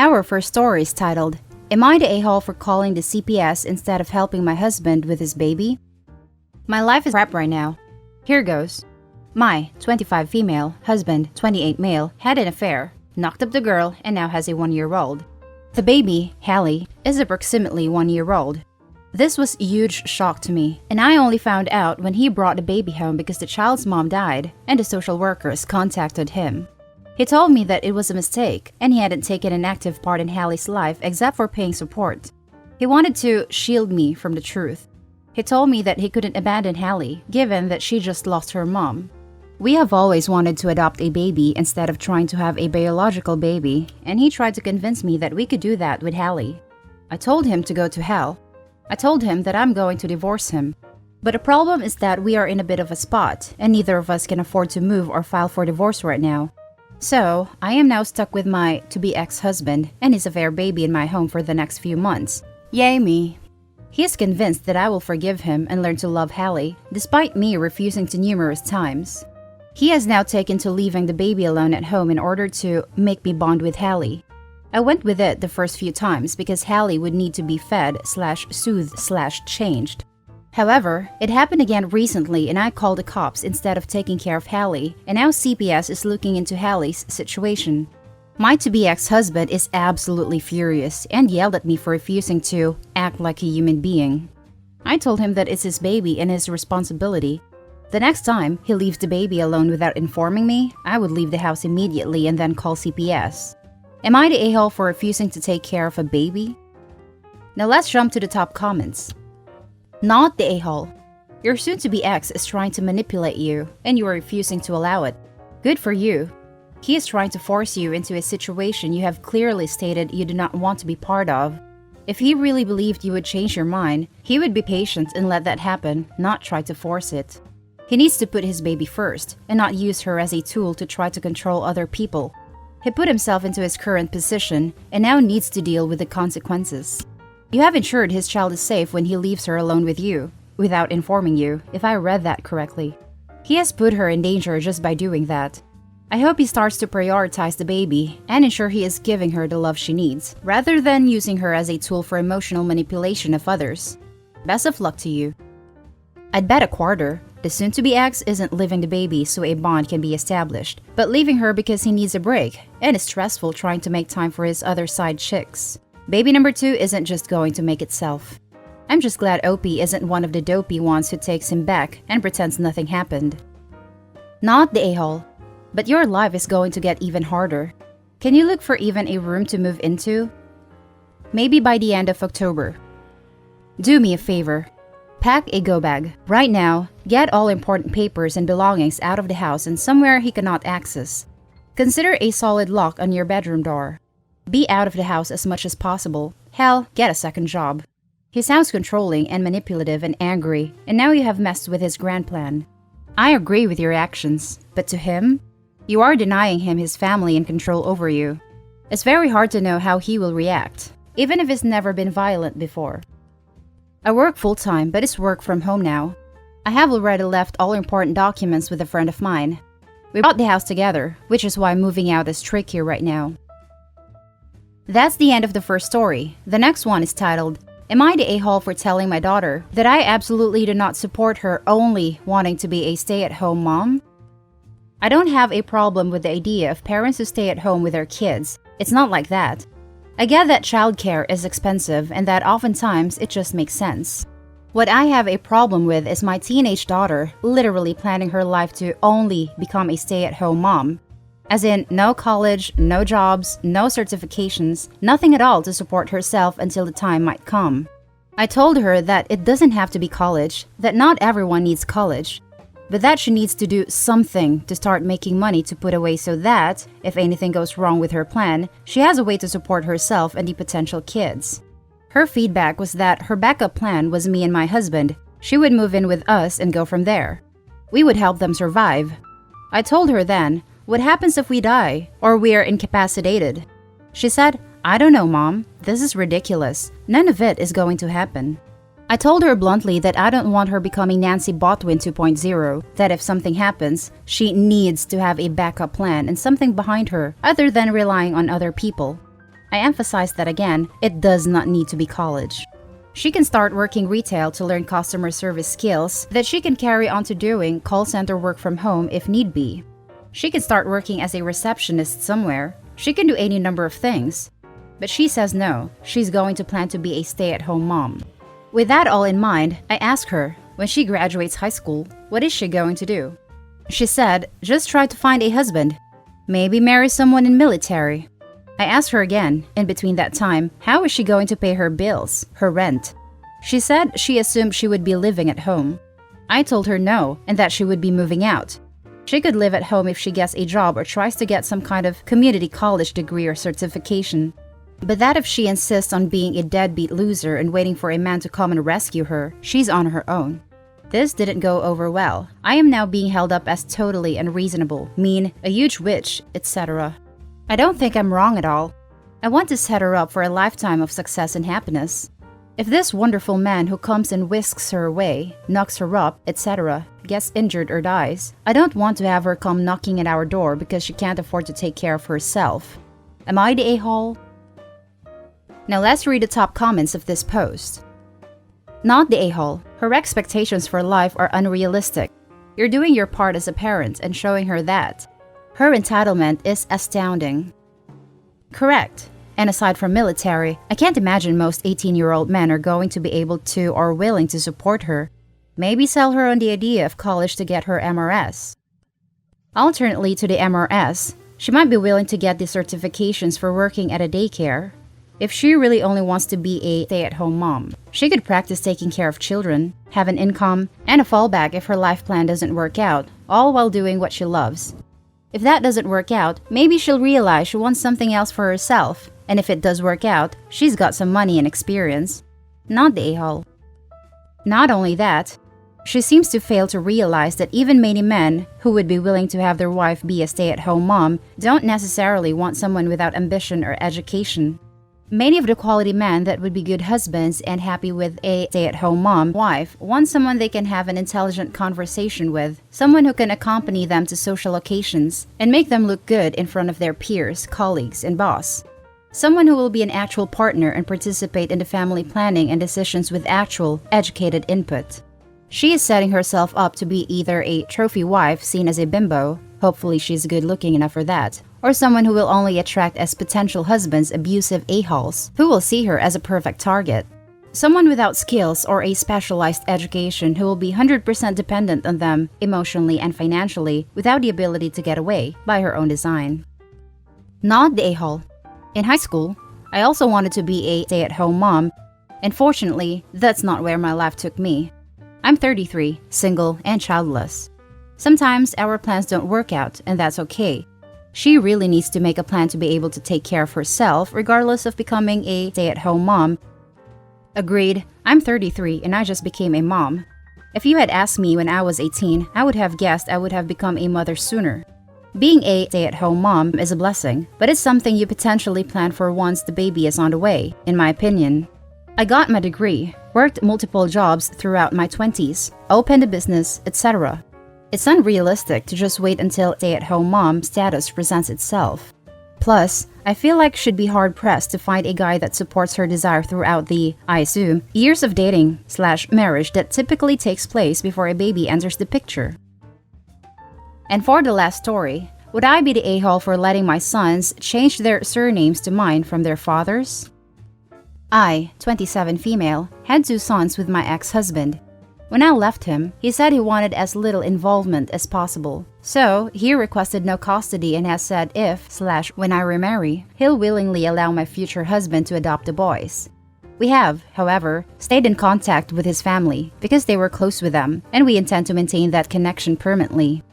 Our first story is titled, Am I the a-hole for calling the CPS instead of helping my husband with his baby? My life is crap right now. Here goes. My 25 female, husband 28 male, had an affair, knocked up the girl, and now has a 1-year-old. The baby, Hallie, is approximately 1 year old. This was a huge shock to me, and I only found out when he brought the baby home because the child's mom died and the social workers contacted him. He told me that it was a mistake and he hadn't taken an active part in Hallie's life except for paying support. He wanted to shield me from the truth. He told me that he couldn't abandon Hallie, given that she just lost her mom. We have always wanted to adopt a baby instead of trying to have a biological baby, and he tried to convince me that we could do that with Hallie. I told him to go to hell. I told him that I'm going to divorce him. But the problem is that we are in a bit of a spot, and neither of us can afford to move or file for divorce right now. So, I am now stuck with my to-be ex-husband and his affair baby in my home for the next few months. Yay me! He is convinced that I will forgive him and learn to love Hallie, despite me refusing to numerous times. He has now taken to leaving the baby alone at home in order to make me bond with Hallie. I went with it the first few times because Hallie would need to be fed/soothed/changed. However, it happened again recently and I called the cops instead of taking care of Hallie, and now CPS is looking into Hallie's situation. My to-be ex-husband is absolutely furious and yelled at me for refusing to act like a human being. I told him that it's his baby and his responsibility. The next time he leaves the baby alone without informing me, I would leave the house immediately and then call CPS. Am I the a-hole for refusing to take care of a baby? Now let's jump to the top comments. Not the a-hole. Your soon-to-be ex is trying to manipulate you, and you are refusing to allow it. Good for you. He is trying to force you into a situation you have clearly stated you do not want to be part of. If he really believed you would change your mind, he would be patient and let that happen, not try to force it. He needs to put his baby first, and not use her as a tool to try to control other people. He put himself into his current position, and now needs to deal with the consequences. You have ensured his child is safe when he leaves her alone with you, without informing you, if I read that correctly. He has put her in danger just by doing that. I hope he starts to prioritize the baby and ensure he is giving her the love she needs, rather than using her as a tool for emotional manipulation of others. Best of luck to you. I'd bet a quarter. The soon-to-be ex isn't leaving the baby so a bond can be established, but leaving her because he needs a break and is stressful trying to make time for his other side chicks. Baby number 2 isn't just going to make itself. I'm just glad Opie isn't one of the dopey ones who takes him back and pretends nothing happened. Not the a-hole. But your life is going to get even harder. Can you look for even a room to move into? Maybe by the end of October. Do me a favor. Pack a go bag. Right now, get all important papers and belongings out of the house and somewhere he cannot access. Consider a solid lock on your bedroom door. Be out of the house as much as possible. Hell, get a second job. He sounds controlling and manipulative and angry, and now you have messed with his grand plan. I agree with your actions, but to him, you are denying him his family and control over you. It's very hard to know how he will react, even if he's never been violent before. I work full-time, but it's work from home now. I have already left all important documents with a friend of mine. We bought the house together, which is why moving out is tricky right now. That's the end of the first story. The next one is titled, Am I the a-hole for telling my daughter that I absolutely do not support her only wanting to be a stay-at-home mom? I don't have a problem with the idea of parents who stay at home with their kids. It's not like that. I get that childcare is expensive and that oftentimes it just makes sense. What I have a problem with is my teenage daughter literally planning her life to only become a stay-at-home mom. As in, no college, no jobs, no certifications, nothing at all to support herself until the time might come. I told her that it doesn't have to be college, that not everyone needs college, but that she needs to do something to start making money to put away so that, if anything goes wrong with her plan, she has a way to support herself and the potential kids. Her feedback was that her backup plan was me and my husband. She would move in with us and go from there. We would help them survive. I told her then, what happens if we die, or we are incapacitated? She said, I don't know, Mom. This is ridiculous. None of it is going to happen. I told her bluntly that I don't want her becoming Nancy Botwin 2.0, that if something happens, she needs to have a backup plan and something behind her other than relying on other people. I emphasize that again, it does not need to be college. She can start working retail to learn customer service skills that she can carry on to doing call center work from home if need be. She can start working as a receptionist somewhere. She can do any number of things. But she says no, she's going to plan to be a stay-at-home mom. With that all in mind, I asked her, when she graduates high school, what is she going to do? She said, just try to find a husband. Maybe marry someone in military. I asked her again, in between that time, how is she going to pay her bills, her rent? She said she assumed she would be living at home. I told her no, and that she would be moving out. She could live at home if she gets a job or tries to get some kind of community college degree or certification. But that if she insists on being a deadbeat loser and waiting for a man to come and rescue her, she's on her own. This didn't go over well. I am now being held up as totally unreasonable, mean, a huge witch, etc. I don't think I'm wrong at all. I want to set her up for a lifetime of success and happiness. If this wonderful man who comes and whisks her away, knocks her up, etc., gets injured or dies, I don't want to have her come knocking at our door because she can't afford to take care of herself. Am I the a-hole? Now let's read the top comments of this post. Not the a-hole. Her expectations for life are unrealistic. You're doing your part as a parent and showing her that. Her entitlement is astounding. Correct. And aside from military, I can't imagine most 18-year-old men are going to be able to or willing to support her. Maybe sell her on the idea of college to get her MRS. Alternately to the MRS, she might be willing to get the certifications for working at a daycare. If she really only wants to be a stay-at-home mom, she could practice taking care of children, have an income, and a fallback if her life plan doesn't work out, all while doing what she loves. If that doesn't work out, maybe she'll realize she wants something else for herself, and if it does work out, she's got some money and experience. Not the a-hole. Not only that, she seems to fail to realize that even many men who would be willing to have their wife be a stay-at-home mom don't necessarily want someone without ambition or education. Many of the quality men that would be good husbands and happy with a stay-at-home mom wife want someone they can have an intelligent conversation with, someone who can accompany them to social occasions and make them look good in front of their peers, colleagues, and boss. Someone who will be an actual partner and participate in the family planning and decisions with actual, educated input. She is setting herself up to be either a trophy wife seen as a bimbo, hopefully she's good looking enough for that, or someone who will only attract as potential husbands abusive a-holes who will see her as a perfect target. Someone without skills or a specialized education who will be 100% dependent on them emotionally and financially without the ability to get away by her own design. Not the a-hole. In high school, I also wanted to be a stay-at-home mom, and fortunately, that's not where my life took me. I'm 33, single, and childless. Sometimes our plans don't work out, and that's okay. She really needs to make a plan to be able to take care of herself regardless of becoming a stay-at-home mom. Agreed, I'm 33 and I just became a mom. If you had asked me when I was 18, I would have guessed I would have become a mother sooner. Being a stay-at-home mom is a blessing, but it's something you potentially plan for once the baby is on the way, in my opinion. I got my degree, worked multiple jobs throughout my 20s, opened a business, etc. It's unrealistic to just wait until stay-at-home mom status presents itself. Plus, I feel like she'd be hard-pressed to find a guy that supports her desire throughout the, I assume, years of dating/marriage that typically takes place before a baby enters the picture. And for the last story, would I be the a-hole for letting my sons change their surnames to mine from their fathers? I, 27 female, had 2 sons with my ex-husband. When I left him, he said he wanted as little involvement as possible. So, he requested no custody and has said if/when I remarry, he'll willingly allow my future husband to adopt the boys. We have, however, stayed in contact with his family because they were close with them, and we intend to maintain that connection permanently.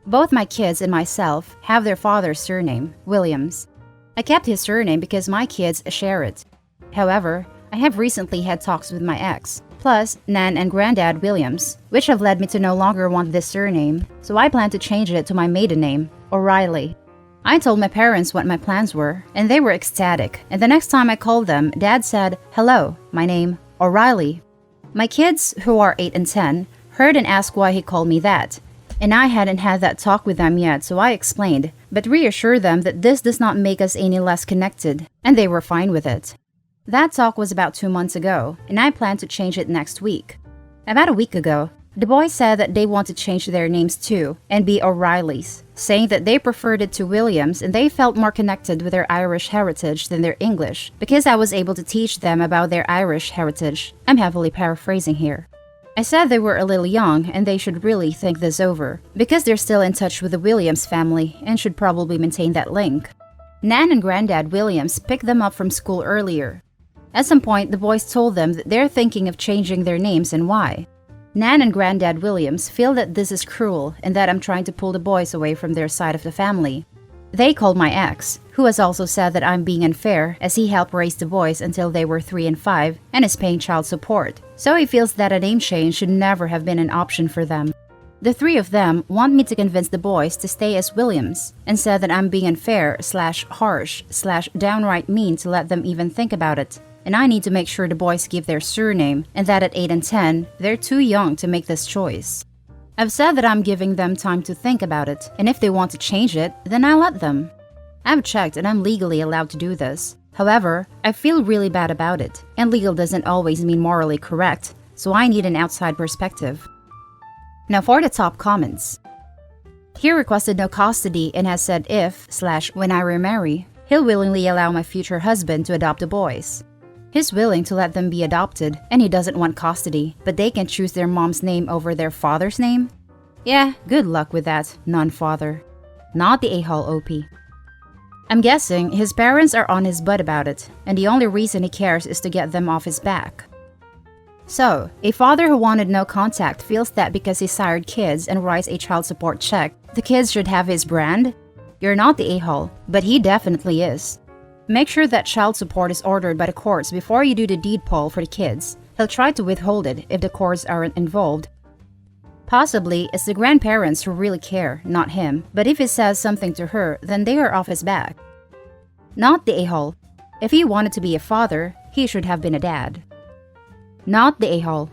Both my kids and myself have their father's surname, Williams. I kept his surname because my kids share it. However, I have recently had talks with my ex, plus Nan and Granddad Williams, which have led me to no longer want this surname, so I plan to change it to my maiden name, O'Reilly. I told my parents what my plans were, and they were ecstatic, and the next time I called them, Dad said, "Hello, my name, O'Reilly." My kids, who are 8 and 10, heard and asked why he called me that, And I hadn't had that talk with them yet, so I explained, but reassured them that this does not make us any less connected, and they were fine with it. That talk was about 2 months ago, and I plan to change it next week. About a week ago, the boys said that they want to change their names too and be O'Reillys, saying that they preferred it to Williams and they felt more connected with their Irish heritage than their English because I was able to teach them about their Irish heritage. I'm heavily paraphrasing here. I said they were a little young and they should really think this over because they're still in touch with the Williams family and should probably maintain that link. Nan and Granddad Williams picked them up from school earlier. At some point, the boys told them that they're thinking of changing their names and why. Nan and Granddad Williams feel that this is cruel and that I'm trying to pull the boys away from their side of the family. They called my ex, who has also said that I'm being unfair as he helped raise the boys until they were 3 and 5 and is paying child support, so he feels that a name change should never have been an option for them. The 3 of them want me to convince the boys to stay as Williams and said that I'm being unfair / harsh / downright mean to let them even think about it. And I need to make sure the boys give their surname and that at 8 and 10, they're too young to make this choice. I've said that I'm giving them time to think about it, and if they want to change it, then I'll let them. I've checked and I'm legally allowed to do this. However, I feel really bad about it, and legal doesn't always mean morally correct, so I need an outside perspective. Now for the top comments. He requested no custody and has said if / when I remarry, he'll willingly allow my future husband to adopt the boys. He's willing to let them be adopted, and he doesn't want custody, but they can choose their mom's name over their father's name? Yeah, good luck with that, non-father. Not the a-hole OP. I'm guessing his parents are on his butt about it, and the only reason he cares is to get them off his back. So, a father who wanted no contact feels that because he sired kids and writes a child support check, the kids should have his brand? You're not the a-hole, but he definitely is. Make sure that child support is ordered by the courts before you do the deed poll for the kids. He'll try to withhold it if the courts aren't involved. Possibly, it's the grandparents who really care, not him, but if he says something to her, then they are off his back. Not the a-hole. If he wanted to be a father, he should have been a dad. Not the a-hole.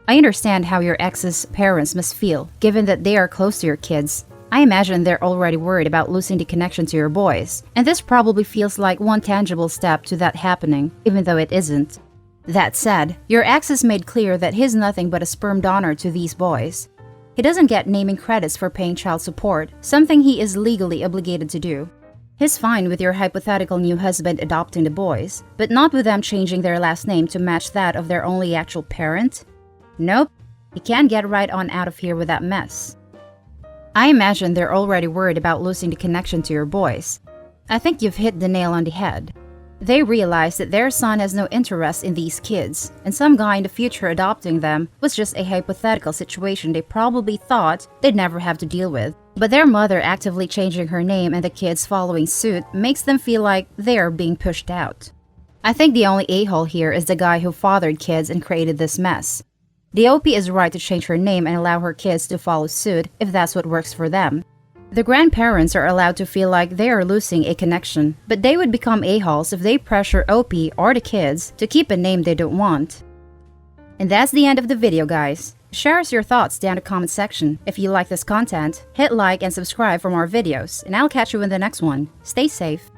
I understand how your ex's parents must feel, given that they are close to your kids. I imagine they're already worried about losing the connection to your boys, and this probably feels like one tangible step to that happening, even though it isn't. That said, your ex has made clear that he's nothing but a sperm donor to these boys. He doesn't get naming credits for paying child support, something he is legally obligated to do. He's fine with your hypothetical new husband adopting the boys, but not with them changing their last name to match that of their only actual parent? Nope, he can't get right on out of here with that mess. I imagine they're already worried about losing the connection to your boys. I think you've hit the nail on the head. They realize that their son has no interest in these kids, and some guy in the future adopting them was just a hypothetical situation they probably thought they'd never have to deal with. But their mother actively changing her name and the kids following suit makes them feel like they're being pushed out. I think the only a-hole here is the guy who fathered kids and created this mess. The OP is right to change her name and allow her kids to follow suit if that's what works for them. The grandparents are allowed to feel like they are losing a connection, but they would become a-holes if they pressure OP or the kids to keep a name they don't want. And that's the end of the video, guys. Share us your thoughts down in the comment section. If you like this content, hit like and subscribe for more videos, and I'll catch you in the next one. Stay safe.